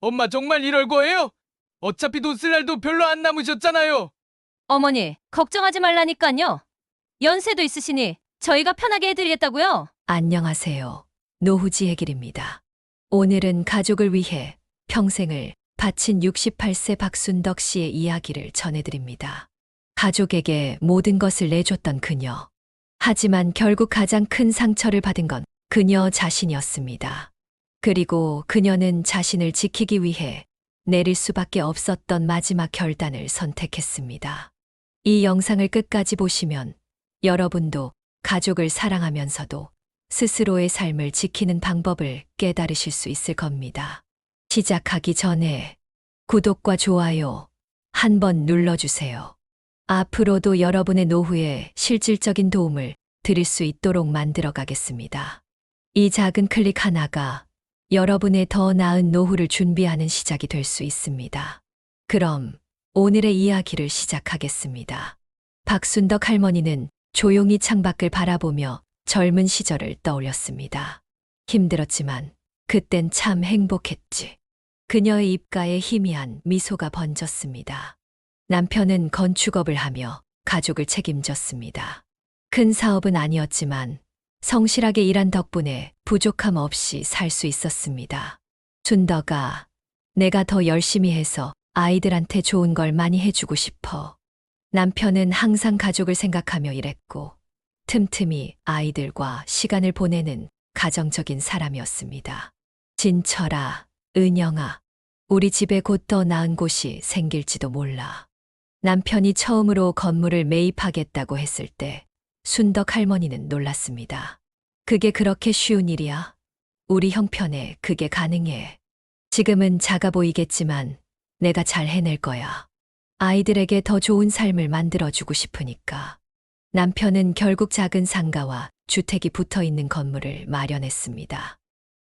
엄마 정말 이럴 거예요? 어차피 돈 쓸 날도 별로 안 남으셨잖아요. 어머니, 걱정하지 말라니까요. 연세도 있으시니 저희가 편하게 해드리겠다고요. 안녕하세요. 노후지 해길입니다. 오늘은 가족을 위해 평생을 바친 68세 박순덕 씨의 이야기를 전해드립니다. 가족에게 모든 것을 내줬던 그녀. 하지만 결국 가장 큰 상처를 받은 건 그녀 자신이었습니다. 그리고 그녀는 자신을 지키기 위해 내릴 수밖에 없었던 마지막 결단을 선택했습니다. 이 영상을 끝까지 보시면 여러분도 가족을 사랑하면서도 스스로의 삶을 지키는 방법을 깨달으실 수 있을 겁니다. 시작하기 전에 구독과 좋아요 한번 눌러주세요. 앞으로도 여러분의 노후에 실질적인 도움을 드릴 수 있도록 만들어 가겠습니다. 이 작은 클릭 하나가 여러분의 더 나은 노후를 준비하는 시작이 될 수 있습니다. 그럼 오늘의 이야기를 시작하겠습니다. 박순덕 할머니는 조용히 창밖을 바라보며 젊은 시절을 떠올렸습니다. 힘들었지만 그땐 참 행복했지. 그녀의 입가에 희미한 미소가 번졌습니다. 남편은 건축업을 하며 가족을 책임졌습니다. 큰 사업은 아니었지만 성실하게 일한 덕분에 부족함 없이 살 수 있었습니다. 순덕아, 내가 더 열심히 해서 아이들한테 좋은 걸 많이 해주고 싶어. 남편은 항상 가족을 생각하며 일했고 틈틈이 아이들과 시간을 보내는 가정적인 사람이었습니다. 진철아, 은영아, 우리 집에 곧 더 나은 곳이 생길지도 몰라. 남편이 처음으로 건물을 매입하겠다고 했을 때 순덕 할머니는 놀랐습니다. 그게 그렇게 쉬운 일이야? 우리 형편에 그게 가능해. 지금은 작아 보이겠지만 내가 잘 해낼 거야. 아이들에게 더 좋은 삶을 만들어주고 싶으니까. 남편은 결국 작은 상가와 주택이 붙어 있는 건물을 마련했습니다.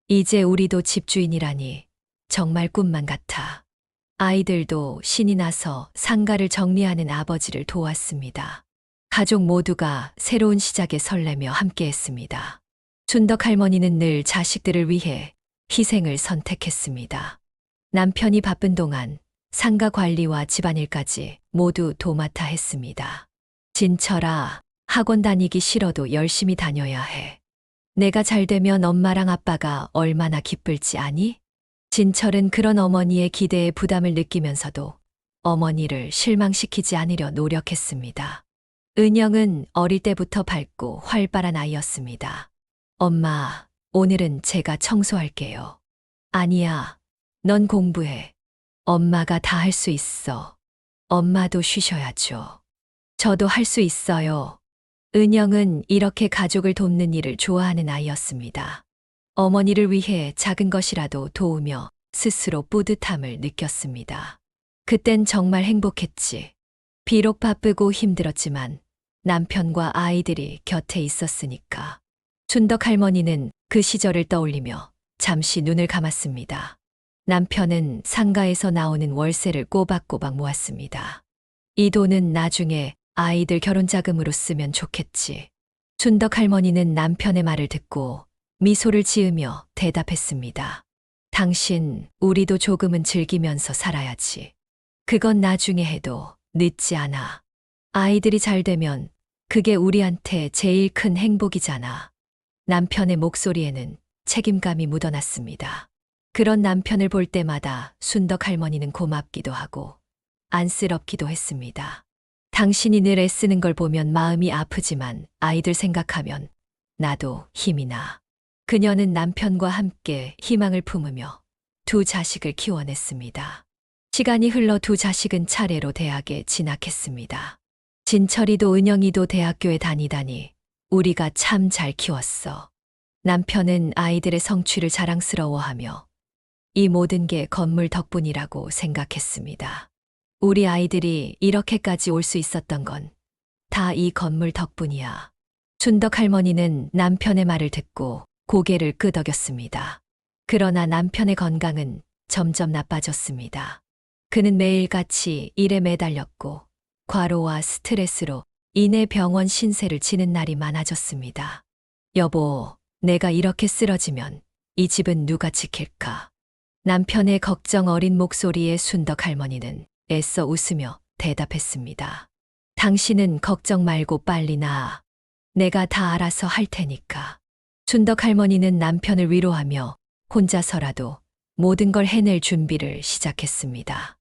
이제 우리도 집주인이라니 정말 꿈만 같아. 아이들도 신이 나서 상가를 정리하는 아버지를 도왔습니다. 가족 모두가 새로운 시작에 설레며 함께했습니다. 순덕 할머니는 늘 자식들을 위해 희생을 선택했습니다. 남편이 바쁜 동안 상가 관리와 집안일까지 모두 도맡아 했습니다. 진철아, 학원 다니기 싫어도 열심히 다녀야 해. 내가 잘 되면 엄마랑 아빠가 얼마나 기쁠지 아니? 진철은 그런 어머니의 기대에 부담을 느끼면서도 어머니를 실망시키지 않으려 노력했습니다. 은영은 어릴 때부터 밝고 활발한 아이였습니다. 엄마, 오늘은 제가 청소할게요. 아니야, 넌 공부해. 엄마가 다 할 수 있어. 엄마도 쉬셔야죠. 저도 할 수 있어요. 은영은 이렇게 가족을 돕는 일을 좋아하는 아이였습니다. 어머니를 위해 작은 것이라도 도우며 스스로 뿌듯함을 느꼈습니다. 그땐 정말 행복했지. 비록 바쁘고 힘들었지만 남편과 아이들이 곁에 있었으니까. 순덕 할머니는 그 시절을 떠올리며 잠시 눈을 감았습니다. 남편은 상가에서 나오는 월세를 꼬박꼬박 모았습니다. 이 돈은 나중에 아이들 결혼 자금으로 쓰면 좋겠지. 순덕 할머니는 남편의 말을 듣고 미소를 지으며 대답했습니다. 당신, 우리도 조금은 즐기면서 살아야지. 그건 나중에 해도 늦지 않아. 아이들이 잘 되면 그게 우리한테 제일 큰 행복이잖아. 남편의 목소리에는 책임감이 묻어났습니다. 그런 남편을 볼 때마다 순덕 할머니는 고맙기도 하고 안쓰럽기도 했습니다. 당신이 늘 애쓰는 걸 보면 마음이 아프지만 아이들 생각하면 나도 힘이 나. 그녀는 남편과 함께 희망을 품으며 두 자식을 키워냈습니다. 시간이 흘러 두 자식은 차례로 대학에 진학했습니다. 진철이도 은영이도 대학교에 다니다니 우리가 참 잘 키웠어. 남편은 아이들의 성취를 자랑스러워하며 이 모든 게 건물 덕분이라고 생각했습니다. 우리 아이들이 이렇게까지 올 수 있었던 건 다 이 건물 덕분이야. 순덕 할머니는 남편의 말을 듣고 고개를 끄덕였습니다. 그러나 남편의 건강은 점점 나빠졌습니다. 그는 매일같이 일에 매달렸고 과로와 스트레스로 인해 병원 신세를 지는 날이 많아졌습니다. 여보, 내가 이렇게 쓰러지면 이 집은 누가 지킬까? 남편의 걱정 어린 목소리에 순덕 할머니는 애써 웃으며 대답했습니다. 당신은 걱정 말고 빨리 나아. 내가 다 알아서 할 테니까. 순덕 할머니는 남편을 위로하며 혼자서라도 모든 걸 해낼 준비를 시작했습니다.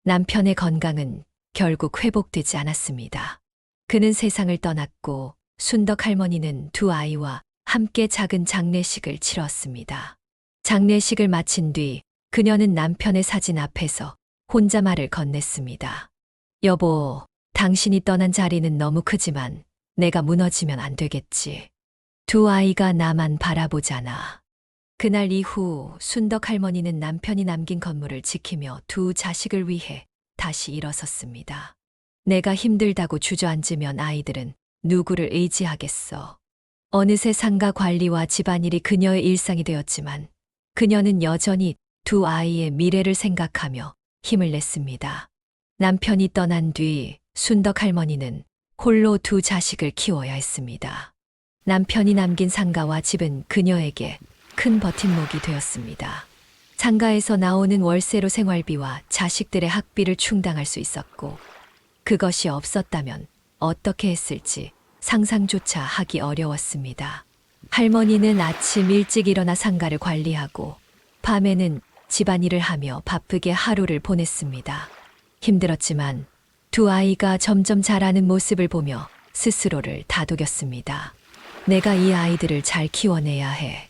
남편의 건강은 결국 회복되지 않았습니다. 그는 세상을 떠났고 순덕 할머니는 두 아이와 함께 작은 장례식을 치렀습니다. 장례식을 마친 뒤 그녀는 남편의 사진 앞에서 혼자 말을 건넸습니다. 여보, 당신이 떠난 자리는 너무 크지만 내가 무너지면 안 되겠지. 두 아이가 나만 바라보잖아. 그날 이후 순덕 할머니는 남편이 남긴 건물을 지키며 두 자식을 위해 다시 일어섰습니다. 내가 힘들다고 주저앉으면 아이들은 누구를 의지하겠어. 어느새 상가 관리와 집안일이 그녀의 일상이 되었지만 그녀는 여전히 두 아이의 미래를 생각하며 힘을 냈습니다. 남편이 떠난 뒤 순덕 할머니는 홀로 두 자식을 키워야 했습니다. 남편이 남긴 상가와 집은 그녀에게 큰 버팀목이 되었습니다. 상가에서 나오는 월세로 생활비와 자식들의 학비를 충당할 수 있었고 그것이 없었다면 어떻게 했을지 상상조차 하기 어려웠습니다. 할머니는 아침 일찍 일어나 상가를 관리하고 밤에는 집안일을 하며 바쁘게 하루를 보냈습니다. 힘들었지만 두 아이가 점점 자라는 모습을 보며 스스로를 다독였습니다. 내가 이 아이들을 잘 키워내야 해.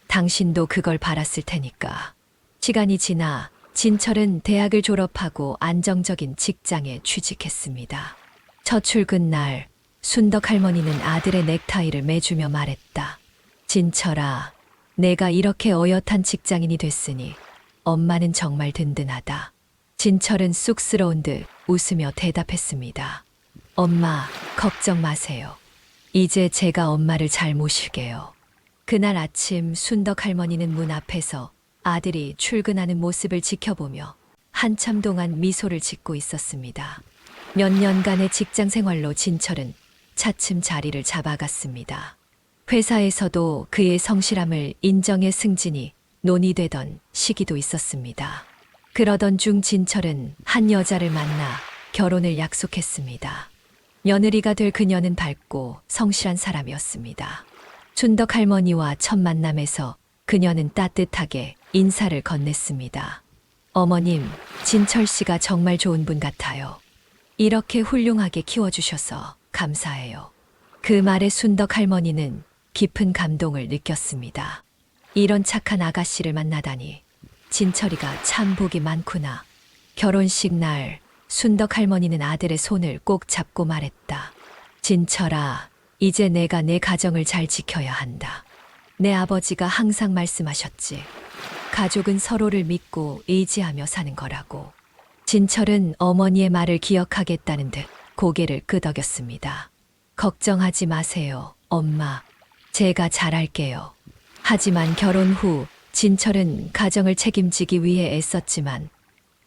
당신도 그걸 바랐을 테니까. 시간이 지나 진철은 대학을 졸업하고 안정적인 직장에 취직했습니다. 첫 출근 날 순덕 할머니는 아들의 넥타이를 매주며 말했다. 진철아, 내가 이렇게 어엿한 직장인이 됐으니 엄마는 정말 든든하다. 진철은 쑥스러운 듯 웃으며 대답했습니다. 엄마, 걱정 마세요. 이제 제가 엄마를 잘 모실게요. 그날 아침 순덕 할머니는 문 앞에서 아들이 출근하는 모습을 지켜보며 한참 동안 미소를 짓고 있었습니다. 몇 년간의 직장 생활로 진철은 차츰 자리를 잡아갔습니다. 회사에서도 그의 성실함을 인정해 승진이 논의되던 시기도 있었습니다. 그러던 중 진철은 한 여자를 만나 결혼을 약속했습니다. 며느리가 될 그녀는 밝고 성실한 사람이었습니다. 순덕 할머니와 첫 만남에서 그녀는 따뜻하게 인사를 건넸습니다. 어머님, 진철 씨가 정말 좋은 분 같아요. 이렇게 훌륭하게 키워주셔서 감사해요. 그 말에 순덕 할머니는 깊은 감동을 느꼈습니다. 이런 착한 아가씨를 만나다니 진철이가 참 복이 많구나. 결혼식 날 순덕 할머니는 아들의 손을 꼭 잡고 말했다. 진철아, 이제 내가 내 가정을 잘 지켜야 한다. 내 아버지가 항상 말씀하셨지. 가족은 서로를 믿고 의지하며 사는 거라고. 진철은 어머니의 말을 기억하겠다는 듯 고개를 끄덕였습니다. 걱정하지 마세요, 엄마. 제가 잘할게요. 하지만 결혼 후 진철은 가정을 책임지기 위해 애썼지만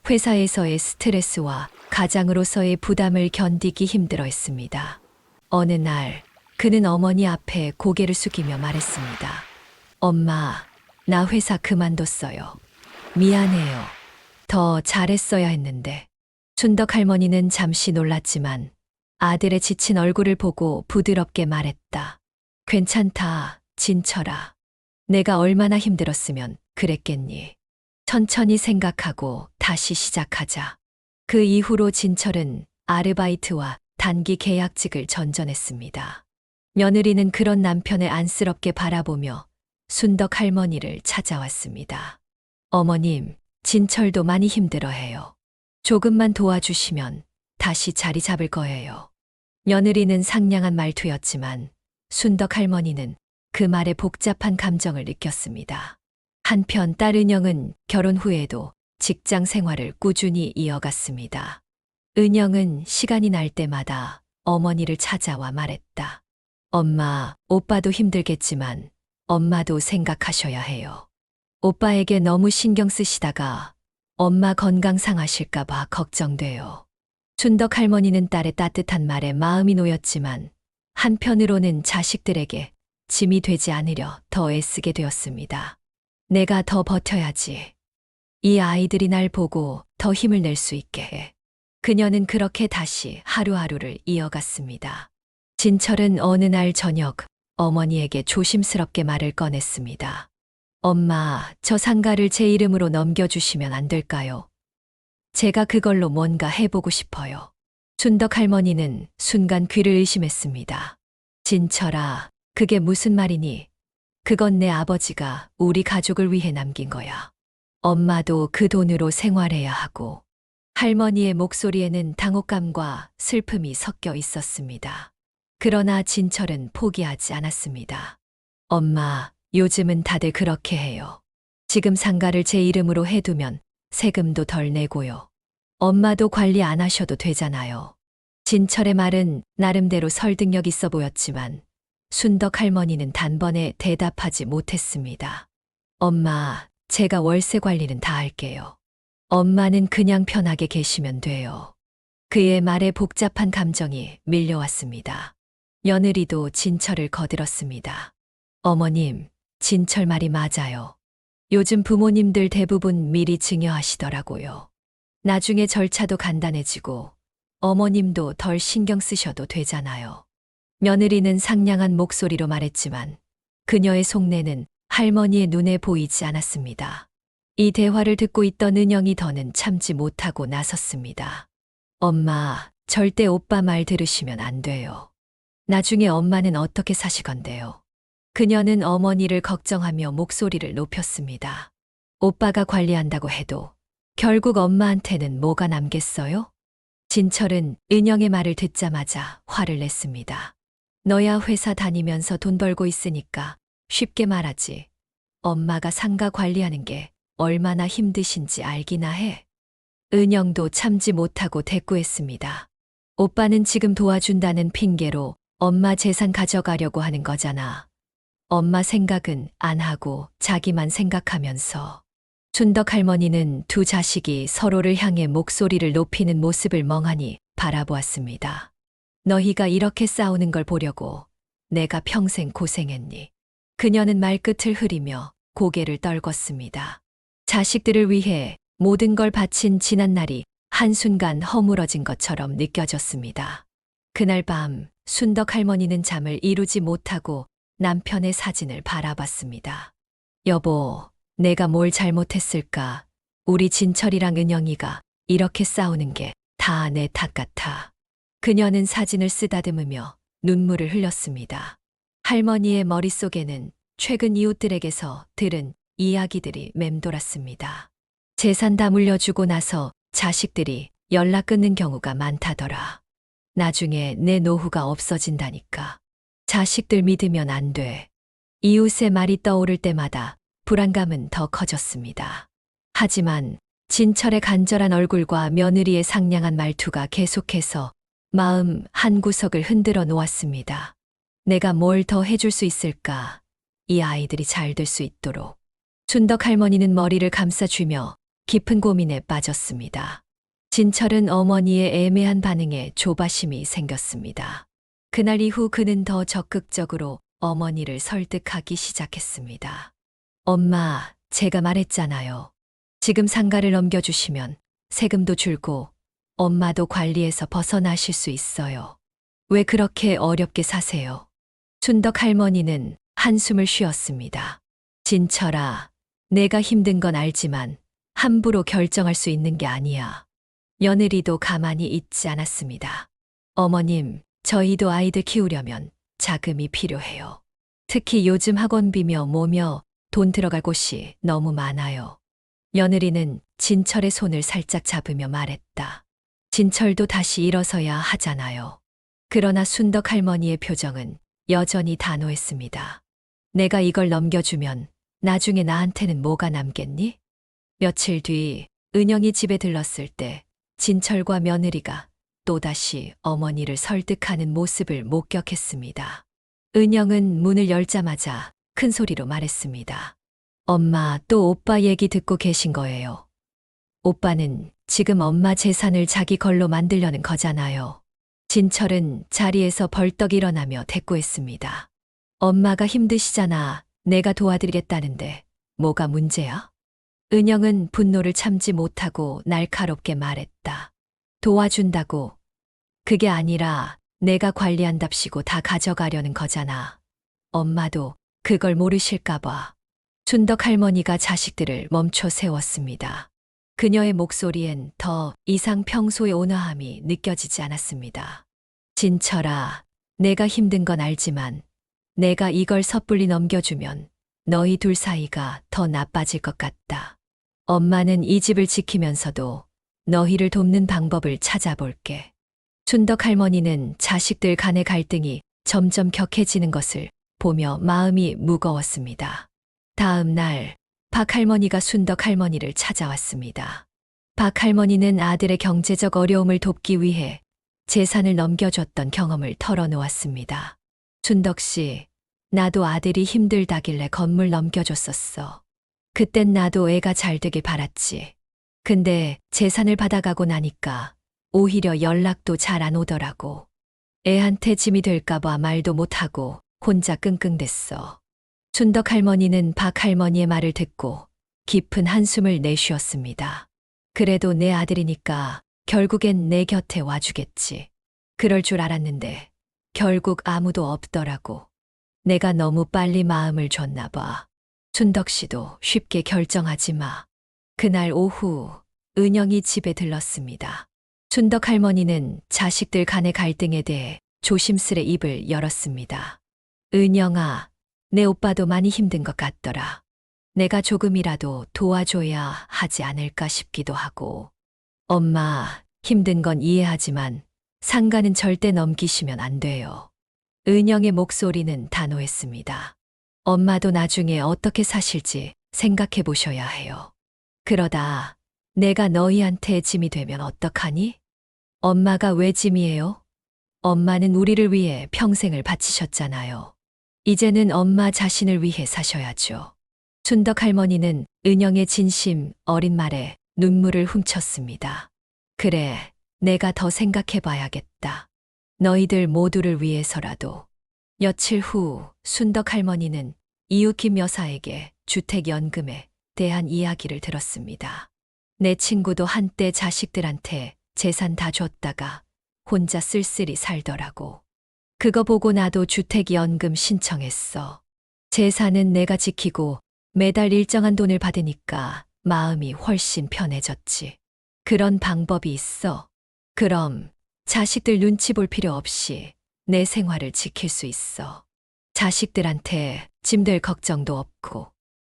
회사에서의 스트레스와 가장으로서의 부담을 견디기 힘들어했습니다. 어느 날 그는 어머니 앞에 고개를 숙이며 말했습니다. 엄마, 나 회사 그만뒀어요. 미안해요. 더 잘했어야 했는데. 순덕 할머니는 잠시 놀랐지만 아들의 지친 얼굴을 보고 부드럽게 말했다. 괜찮다, 진철아. 내가 얼마나 힘들었으면 그랬겠니. 천천히 생각하고 다시 시작하자. 그 이후로 진철은 아르바이트와 단기 계약직을 전전했습니다. 며느리는 그런 남편을 안쓰럽게 바라보며 순덕 할머니를 찾아왔습니다. 어머님, 진철도 많이 힘들어해요. 조금만 도와주시면 다시 자리 잡을 거예요. 며느리는 상냥한 말투였지만 순덕 할머니는 그 말에 복잡한 감정을 느꼈습니다. 한편 딸 은영은 결혼 후에도 직장 생활을 꾸준히 이어갔습니다. 은영은 시간이 날 때마다 어머니를 찾아와 말했다. 엄마, 오빠도 힘들겠지만 엄마도 생각하셔야 해요. 오빠에게 너무 신경 쓰시다가 엄마 건강 상하실까봐 걱정돼요. 순덕 할머니는 딸의 따뜻한 말에 마음이 놓였지만 한편으로는 자식들에게 짐이 되지 않으려 더 애쓰게 되었습니다. 내가 더 버텨야지. 이 아이들이 날 보고 더 힘을 낼 수 있게 해. 그녀는 그렇게 다시 하루하루를 이어갔습니다. 진철은 어느 날 저녁 어머니에게 조심스럽게 말을 꺼냈습니다. 엄마, 저 상가를 제 이름으로 넘겨주시면 안 될까요? 제가 그걸로 뭔가 해보고 싶어요. 순덕 할머니는 순간 귀를 의심했습니다. 진철아, 그게 무슨 말이니? 그건 내 아버지가 우리 가족을 위해 남긴 거야. 엄마도 그 돈으로 생활해야 하고. 할머니의 목소리에는 당혹감과 슬픔이 섞여 있었습니다. 그러나 진철은 포기하지 않았습니다. 엄마, 요즘은 다들 그렇게 해요. 지금 상가를 제 이름으로 해두면 세금도 덜 내고요. 엄마도 관리 안 하셔도 되잖아요. 진철의 말은 나름대로 설득력 있어 보였지만 순덕 할머니는 단번에 대답하지 못했습니다. 엄마, 제가 월세 관리는 다 할게요. 엄마는 그냥 편하게 계시면 돼요. 그의 말에 복잡한 감정이 밀려왔습니다. 며느리도 진철을 거들었습니다. 어머님, 진철 말이 맞아요. 요즘 부모님들 대부분 미리 증여하시더라고요. 나중에 절차도 간단해지고 어머님도 덜 신경 쓰셔도 되잖아요. 며느리는 상냥한 목소리로 말했지만 그녀의 속내는 할머니의 눈에 보이지 않았습니다. 이 대화를 듣고 있던 은영이 더는 참지 못하고 나섰습니다. 엄마, 절대 오빠 말 들으시면 안 돼요. 나중에 엄마는 어떻게 사시건데요? 그녀는 어머니를 걱정하며 목소리를 높였습니다. 오빠가 관리한다고 해도 결국 엄마한테는 뭐가 남겠어요? 진철은 은영의 말을 듣자마자 화를 냈습니다. 너야 회사 다니면서 돈 벌고 있으니까 쉽게 말하지. 엄마가 상가 관리하는 게 얼마나 힘드신지 알기나 해. 은영도 참지 못하고 대꾸했습니다. 오빠는 지금 도와준다는 핑계로 엄마 재산 가져가려고 하는 거잖아. 엄마 생각은 안 하고 자기만 생각하면서. 순덕 할머니는 두 자식이 서로를 향해 목소리를 높이는 모습을 멍하니 바라보았습니다. 너희가 이렇게 싸우는 걸 보려고 내가 평생 고생했니? 그녀는 말끝을 흐리며 고개를 떨궜습니다. 자식들을 위해 모든 걸 바친 지난날이 한순간 허물어진 것처럼 느껴졌습니다. 그날 밤 순덕 할머니는 잠을 이루지 못하고 남편의 사진을 바라봤습니다. 여보, 내가 뭘 잘못했을까? 우리 진철이랑 은영이가 이렇게 싸우는 게 다 내 탓 같아. 그녀는 사진을 쓰다듬으며 눈물을 흘렸습니다. 할머니의 머릿속에는 최근 이웃들에게서 들은 이야기들이 맴돌았습니다. 재산 다 물려주고 나서 자식들이 연락 끊는 경우가 많다더라. 나중에 내 노후가 없어진다니까. 자식들 믿으면 안 돼. 이웃의 말이 떠오를 때마다 불안감은 더 커졌습니다. 하지만 진철의 간절한 얼굴과 며느리의 상냥한 말투가 계속해서 마음 한구석을 흔들어 놓았습니다. 내가 뭘 더 해줄 수 있을까? 이 아이들이 잘 될 수 있도록. 순덕 할머니는 머리를 감싸쥐며 깊은 고민에 빠졌습니다. 진철은 어머니의 애매한 반응에 조바심이 생겼습니다. 그날 이후 그는 더 적극적으로 어머니를 설득하기 시작했습니다. 엄마, 제가 말했잖아요. 지금 상가를 넘겨주시면 세금도 줄고 엄마도 관리에서 벗어나실 수 있어요. 왜 그렇게 어렵게 사세요? 순덕 할머니는 한숨을 쉬었습니다. 진철아, 내가 힘든 건 알지만 함부로 결정할 수 있는 게 아니야. 며느리도 가만히 있지 않았습니다. 어머님, 저희도 아이들 키우려면 자금이 필요해요. 특히 요즘 학원비며 뭐며 돈 들어갈 곳이 너무 많아요. 며느리는 진철의 손을 살짝 잡으며 말했다. 진철도 다시 일어서야 하잖아요. 그러나 순덕 할머니의 표정은 여전히 단호했습니다. 내가 이걸 넘겨주면 나중에 나한테는 뭐가 남겠니? 며칠 뒤 은영이 집에 들렀을 때 진철과 며느리가 또다시 어머니를 설득하는 모습을 목격했습니다. 은영은 문을 열자마자 큰 소리로 말했습니다. 엄마, 또 오빠 얘기 듣고 계신 거예요. 오빠는 지금 엄마 재산을 자기 걸로 만들려는 거잖아요. 진철은 자리에서 벌떡 일어나며 대꾸했습니다. 엄마가 힘드시잖아. 내가 도와드리겠다는데 뭐가 문제야? 은영은 분노를 참지 못하고 날카롭게 말했다. 도와준다고. 그게 아니라 내가 관리한답시고 다 가져가려는 거잖아. 엄마도 그걸 모르실까봐. 춘덕 할머니가 자식들을 멈춰 세웠습니다. 그녀의 목소리엔 더 이상 평소의 온화함이 느껴지지 않았습니다. 진철아, 내가 힘든 건 알지만 내가 이걸 섣불리 넘겨주면 너희 둘 사이가 더 나빠질 것 같다. 엄마는 이 집을 지키면서도 너희를 돕는 방법을 찾아볼게. 춘덕 할머니는 자식들 간의 갈등이 점점 격해지는 것을 보며 마음이 무거웠습니다. 다음 날 박 할머니가 순덕 할머니를 찾아왔습니다. 박 할머니는 아들의 경제적 어려움을 돕기 위해 재산을 넘겨줬던 경험을 털어놓았습니다. 순덕 씨, 나도 아들이 힘들다길래 건물 넘겨줬었어. 그땐 나도 애가 잘 되길 바랐지. 근데 재산을 받아가고 나니까 오히려 연락도 잘 안 오더라고. 애한테 짐이 될까봐 말도 못하고 혼자 끙끙댔어. 순덕 할머니는 박 할머니의 말을 듣고 깊은 한숨을 내쉬었습니다. 그래도 내 아들이니까 결국엔 내 곁에 와주겠지. 그럴 줄 알았는데 결국 아무도 없더라고. 내가 너무 빨리 마음을 줬나 봐. 순덕 씨도 쉽게 결정하지 마. 그날 오후 은영이 집에 들렀습니다. 순덕 할머니는 자식들 간의 갈등에 대해 조심스레 입을 열었습니다. 은영아, 내 오빠도 많이 힘든 것 같더라. 내가 조금이라도 도와줘야 하지 않을까 싶기도 하고. 엄마, 힘든 건 이해하지만 상가는 절대 넘기시면 안 돼요. 은영의 목소리는 단호했습니다. 엄마도 나중에 어떻게 사실지 생각해 보셔야 해요. 그러다 내가 너희한테 짐이 되면 어떡하니? 엄마가 왜 짐이에요? 엄마는 우리를 위해 평생을 바치셨잖아요. 이제는 엄마 자신을 위해 사셔야죠. 순덕 할머니는 은영의 진심 어린 말에 눈물을 훔쳤습니다. 그래, 내가 더 생각해 봐야겠다. 너희들 모두를 위해서라도. 며칠 후 순덕 할머니는 이웃 김 여사에게 주택연금에 대한 이야기를 들었습니다. 내 친구도 한때 자식들한테 재산 다 줬다가 혼자 쓸쓸히 살더라고. 그거 보고 나도 주택연금 신청했어. 재산은 내가 지키고 매달 일정한 돈을 받으니까 마음이 훨씬 편해졌지. 그런 방법이 있어. 그럼 자식들 눈치 볼 필요 없이 내 생활을 지킬 수 있어. 자식들한테 짐될 걱정도 없고.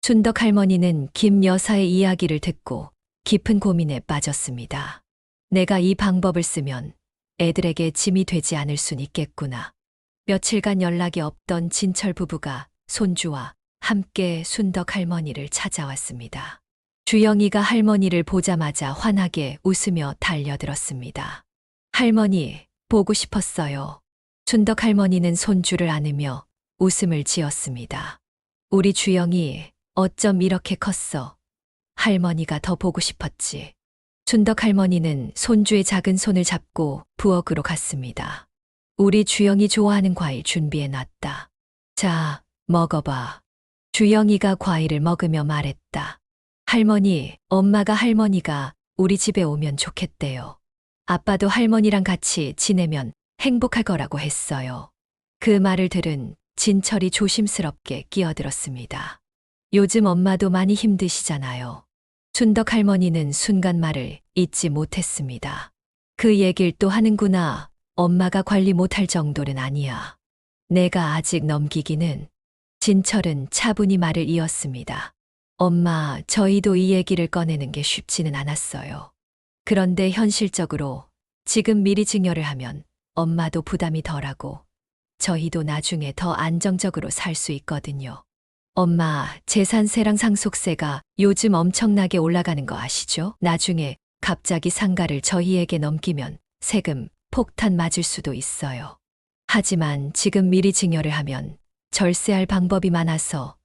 순덕 할머니는 김 여사의 이야기를 듣고 깊은 고민에 빠졌습니다. 내가 이 방법을 쓰면 애들에게 짐이 되지 않을 순 있겠구나. 며칠간 연락이 없던 진철 부부가 손주와 함께 순덕 할머니를 찾아왔습니다. 주영이가 할머니를 보자마자 환하게 웃으며 달려들었습니다. 할머니, 보고 싶었어요. 순덕 할머니는 손주를 안으며 웃음을 지었습니다. 우리 주영이 어쩜 이렇게 컸어. 할머니가 더 보고 싶었지. 순덕 할머니는 손주의 작은 손을 잡고 부엌으로 갔습니다. 우리 주영이 좋아하는 과일 준비해 놨다. 자, 먹어봐. 주영이가 과일을 먹으며 말했다. 할머니, 엄마가 할머니가 우리 집에 오면 좋겠대요. 아빠도 할머니랑 같이 지내면 행복할 거라고 했어요. 그 말을 들은 진철이 조심스럽게 끼어들었습니다. 요즘 엄마도 많이 힘드시잖아요. 순덕 할머니는 순간 말을 잊지 못했습니다. 그 얘길 또 하는구나. 엄마가 관리 못할 정도는 아니야. 내가 아직 넘기기는. 진철은 차분히 말을 이었습니다. 엄마, 저희도 이 얘기를 꺼내는 게 쉽지는 않았어요. 그런데 현실적으로 지금 미리 증여를 하면 엄마도 부담이 덜하고 저희도 나중에 더 안정적으로 살 수 있거든요. 엄마, 재산세랑 상속세가 요즘 엄청나게 올라가는 거 아시죠? 나중에 갑자기 상가를 저희에게 넘기면 세금 폭탄 맞을 수도 있어요. 하지만 지금 미리 증여를 하면 절세할 방법이 많아서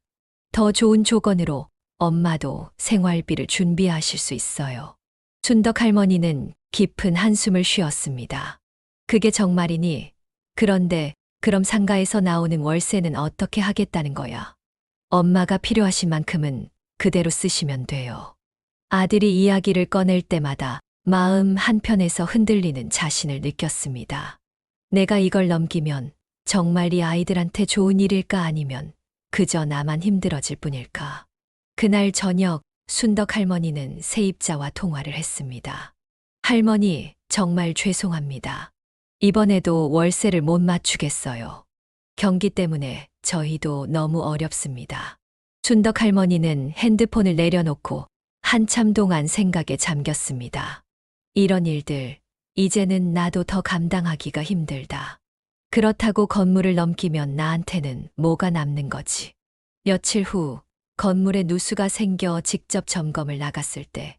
더 좋은 조건으로 엄마도 생활비를 준비하실 수 있어요. 순덕 할머니는 깊은 한숨을 쉬었습니다. 그게 정말이니? 그런데 그럼 상가에서 나오는 월세는 어떻게 하겠다는 거야? 엄마가 필요하신 만큼은 그대로 쓰시면 돼요. 아들이 이야기를 꺼낼 때마다 마음 한편에서 흔들리는 자신을 느꼈습니다. 내가 이걸 넘기면 정말 이 아이들한테 좋은 일일까 아니면 그저 나만 힘들어질 뿐일까. 그날 저녁 순덕 할머니는 세입자와 통화를 했습니다. 할머니, 정말 죄송합니다. 이번에도 월세를 못 맞추겠어요. 경기 때문에 저희도 너무 어렵습니다. 순덕 할머니는 핸드폰을 내려놓고 한참 동안 생각에 잠겼습니다. 이런 일들, 이제는 나도 더 감당하기가 힘들다. 그렇다고 건물을 넘기면 나한테는 뭐가 남는 거지. 며칠 후 건물에 누수가 생겨 직접 점검을 나갔을 때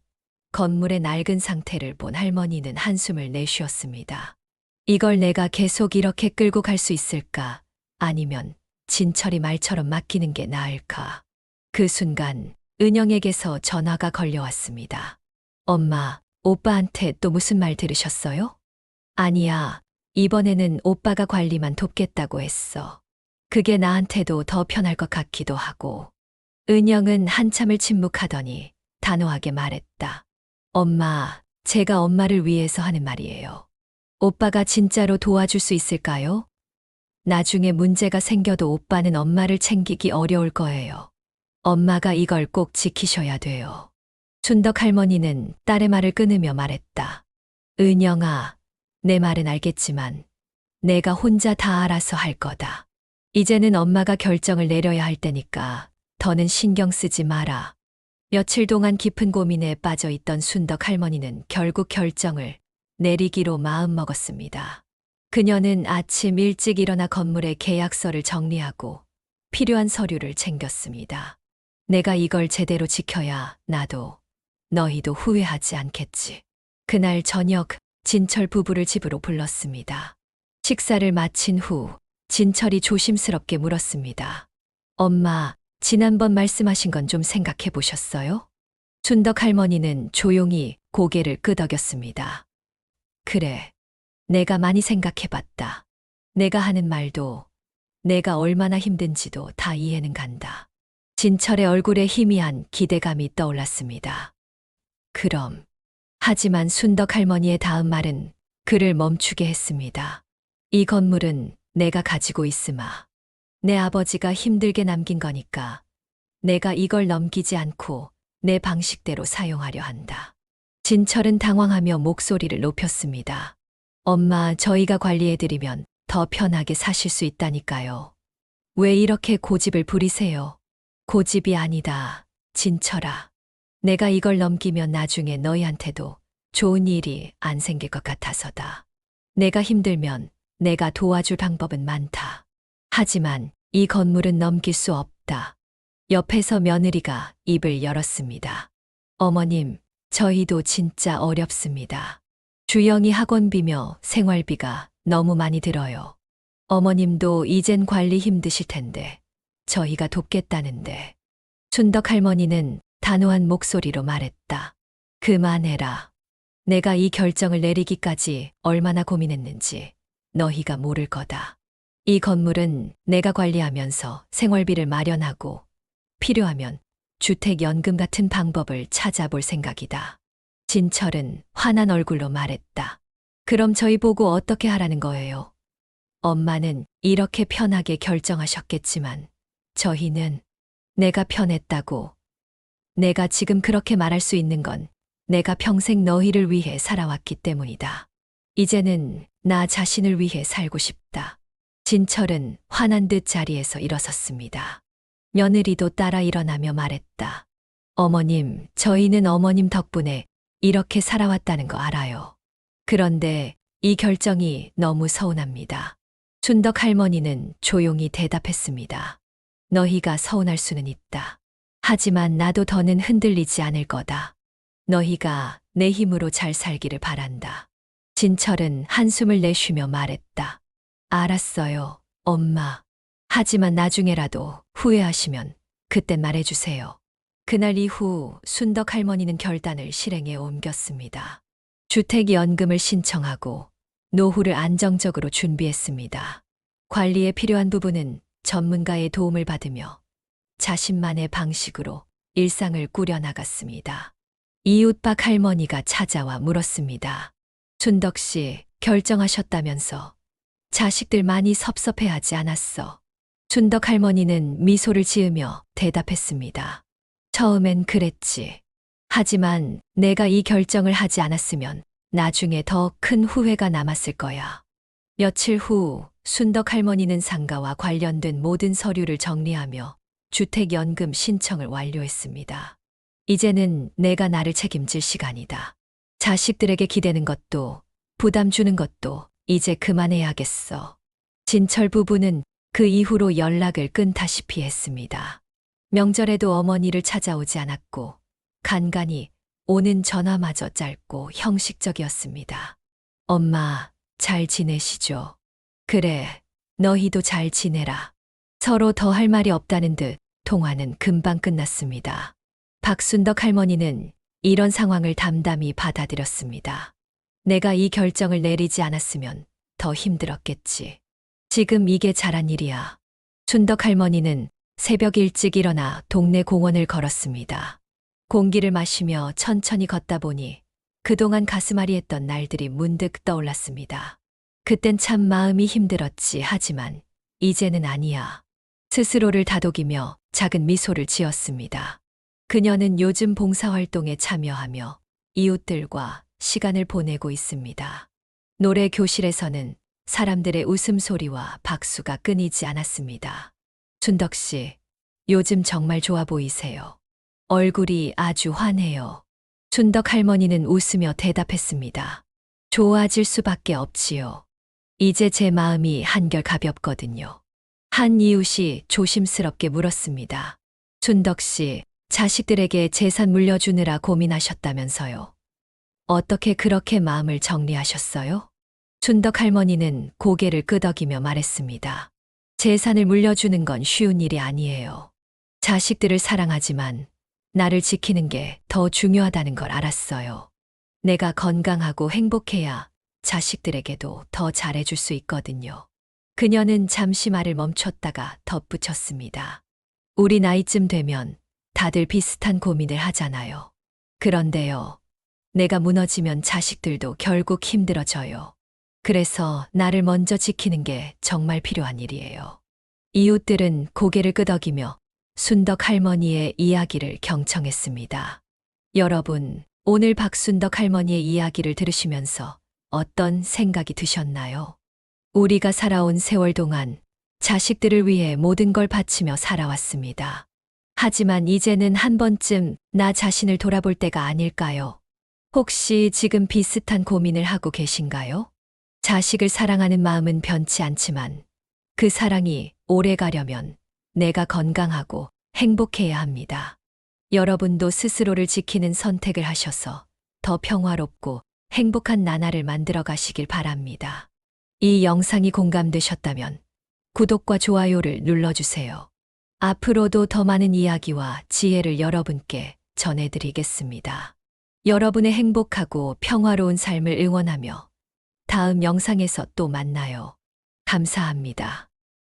건물의 낡은 상태를 본 할머니는 한숨을 내쉬었습니다. 이걸 내가 계속 이렇게 끌고 갈 수 있을까? 아니면 진철이 말처럼 맡기는 게 나을까? 그 순간 은영에게서 전화가 걸려왔습니다. 엄마, 오빠한테 또 무슨 말 들으셨어요? 아니야, 이번에는 오빠가 관리만 돕겠다고 했어. 그게 나한테도 더 편할 것 같기도 하고. 은영은 한참을 침묵하더니 단호하게 말했다. 엄마, 제가 엄마를 위해서 하는 말이에요. 오빠가 진짜로 도와줄 수 있을까요? 나중에 문제가 생겨도 오빠는 엄마를 챙기기 어려울 거예요. 엄마가 이걸 꼭 지키셔야 돼요. 순덕 할머니는 딸의 말을 끊으며 말했다. 은영아, 내 말은 알겠지만 내가 혼자 다 알아서 할 거다. 이제는 엄마가 결정을 내려야 할 때니까 더는 신경 쓰지 마라. 며칠 동안 깊은 고민에 빠져 있던 순덕 할머니는 결국 결정을 내리기로 마음먹었습니다. 그녀는 아침 일찍 일어나 건물의 계약서를 정리하고 필요한 서류를 챙겼습니다. 내가 이걸 제대로 지켜야 나도 너희도 후회하지 않겠지. 그날 저녁 진철 부부를 집으로 불렀습니다. 식사를 마친 후 진철이 조심스럽게 물었습니다. 엄마, 지난번 말씀하신 건 좀 생각해 보셨어요? 순덕 할머니는 조용히 고개를 끄덕였습니다. 그래, 내가 많이 생각해 봤다. 내가 하는 말도 내가 얼마나 힘든지도 다 이해는 간다. 진철의 얼굴에 희미한 기대감이 떠올랐습니다. 그럼, 하지만 순덕 할머니의 다음 말은 그를 멈추게 했습니다. 이 건물은 내가 가지고 있으마. 내 아버지가 힘들게 남긴 거니까 내가 이걸 넘기지 않고 내 방식대로 사용하려 한다. 진철은 당황하며 목소리를 높였습니다. 엄마, 저희가 관리해드리면 더 편하게 사실 수 있다니까요. 왜 이렇게 고집을 부리세요? 고집이 아니다, 진철아. 내가 이걸 넘기면 나중에 너희한테도 좋은 일이 안 생길 것 같아서다. 내가 힘들면 내가 도와줄 방법은 많다. 하지만 이 건물은 넘길 수 없다. 옆에서 며느리가 입을 열었습니다. 어머님, 저희도 진짜 어렵습니다. 주영이 학원비며 생활비가 너무 많이 들어요. 어머님도 이젠 관리 힘드실 텐데 저희가 돕겠다는데. 순덕 할머니는 단호한 목소리로 말했다. 그만해라. 내가 이 결정을 내리기까지 얼마나 고민했는지 너희가 모를 거다. 이 건물은 내가 관리하면서 생활비를 마련하고 필요하면 주택연금 같은 방법을 찾아볼 생각이다. 진철은 화난 얼굴로 말했다. 그럼 저희 보고 어떻게 하라는 거예요? 엄마는 이렇게 편하게 결정하셨겠지만 저희는 내가 편했다고. 내가 지금 그렇게 말할 수 있는 건 내가 평생 너희를 위해 살아왔기 때문이다. 이제는 나 자신을 위해 살고 싶다. 진철은 화난 듯 자리에서 일어섰습니다. 며느리도 따라 일어나며 말했다. 어머님, 저희는 어머님 덕분에 이렇게 살아왔다는 거 알아요. 그런데 이 결정이 너무 서운합니다. 순덕 할머니는 조용히 대답했습니다. 너희가 서운할 수는 있다. 하지만 나도 더는 흔들리지 않을 거다. 너희가 내 힘으로 잘 살기를 바란다. 진철은 한숨을 내쉬며 말했다. 알았어요, 엄마. 하지만 나중에라도 후회하시면 그땐 말해주세요. 그날 이후 순덕 할머니는 결단을 실행에 옮겼습니다. 주택연금을 신청하고 노후를 안정적으로 준비했습니다. 관리에 필요한 부분은 전문가의 도움을 받으며 자신만의 방식으로 일상을 꾸려나갔습니다. 이웃박 할머니가 찾아와 물었습니다. 준덕 씨, 결정하셨다면서 자식들 많이 섭섭해하지 않았어? 준덕 할머니는 미소를 지으며 대답했습니다. 처음엔 그랬지. 하지만 내가 이 결정을 하지 않았으면 나중에 더 큰 후회가 남았을 거야. 며칠 후 순덕 할머니는 상가와 관련된 모든 서류를 정리하며 주택연금 신청을 완료했습니다. 이제는 내가 나를 책임질 시간이다. 자식들에게 기대는 것도 부담 주는 것도 이제 그만해야겠어. 진철 부부는 그 이후로 연락을 끊다시피 했습니다. 명절에도 어머니를 찾아오지 않았고 간간히 오는 전화마저 짧고 형식적이었습니다. 엄마, 잘 지내시죠? 그래, 너희도 잘 지내라. 서로 더 할 말이 없다는 듯 통화는 금방 끝났습니다. 박순덕 할머니는 이런 상황을 담담히 받아들였습니다. 내가 이 결정을 내리지 않았으면 더 힘들었겠지. 지금 이게 잘한 일이야. 순덕 할머니는 새벽 일찍 일어나 동네 공원을 걸었습니다. 공기를 마시며 천천히 걷다 보니 그동안 가슴앓이 했던 날들이 문득 떠올랐습니다. 그땐 참 마음이 힘들었지. 하지만 이제는 아니야. 스스로를 다독이며 작은 미소를 지었습니다. 그녀는 요즘 봉사활동에 참여하며 이웃들과 시간을 보내고 있습니다. 노래 교실에서는 사람들의 웃음소리와 박수가 끊이지 않았습니다. 순덕 씨, 요즘 정말 좋아 보이세요. 얼굴이 아주 환해요. 순덕 할머니는 웃으며 대답했습니다. 좋아질 수밖에 없지요. 이제 제 마음이 한결 가볍거든요. 한 이웃이 조심스럽게 물었습니다. 순덕 씨, 자식들에게 재산 물려주느라 고민하셨다면서요. 어떻게 그렇게 마음을 정리하셨어요? 순덕 할머니는 고개를 끄덕이며 말했습니다. 재산을 물려주는 건 쉬운 일이 아니에요. 자식들을 사랑하지만 나를 지키는 게 더 중요하다는 걸 알았어요. 내가 건강하고 행복해야 자식들에게도 더 잘해줄 수 있거든요. 그녀는 잠시 말을 멈췄다가 덧붙였습니다. 우리 나이쯤 되면 다들 비슷한 고민을 하잖아요. 그런데요, 내가 무너지면 자식들도 결국 힘들어져요. 그래서 나를 먼저 지키는 게 정말 필요한 일이에요. 이웃들은 고개를 끄덕이며 순덕 할머니의 이야기를 경청했습니다. 여러분, 오늘 박순덕 할머니의 이야기를 들으시면서 어떤 생각이 드셨나요? 우리가 살아온 세월 동안 자식들을 위해 모든 걸 바치며 살아왔습니다. 하지만 이제는 한 번쯤 나 자신을 돌아볼 때가 아닐까요? 혹시 지금 비슷한 고민을 하고 계신가요? 자식을 사랑하는 마음은 변치 않지만 그 사랑이 오래 가려면 내가 건강하고 행복해야 합니다. 여러분도 스스로를 지키는 선택을 하셔서 더 평화롭고 행복한 나날을 만들어 가시길 바랍니다. 이 영상이 공감되셨다면 구독과 좋아요를 눌러주세요. 앞으로도 더 많은 이야기와 지혜를 여러분께 전해드리겠습니다. 여러분의 행복하고 평화로운 삶을 응원하며 다음 영상에서 또 만나요. 감사합니다.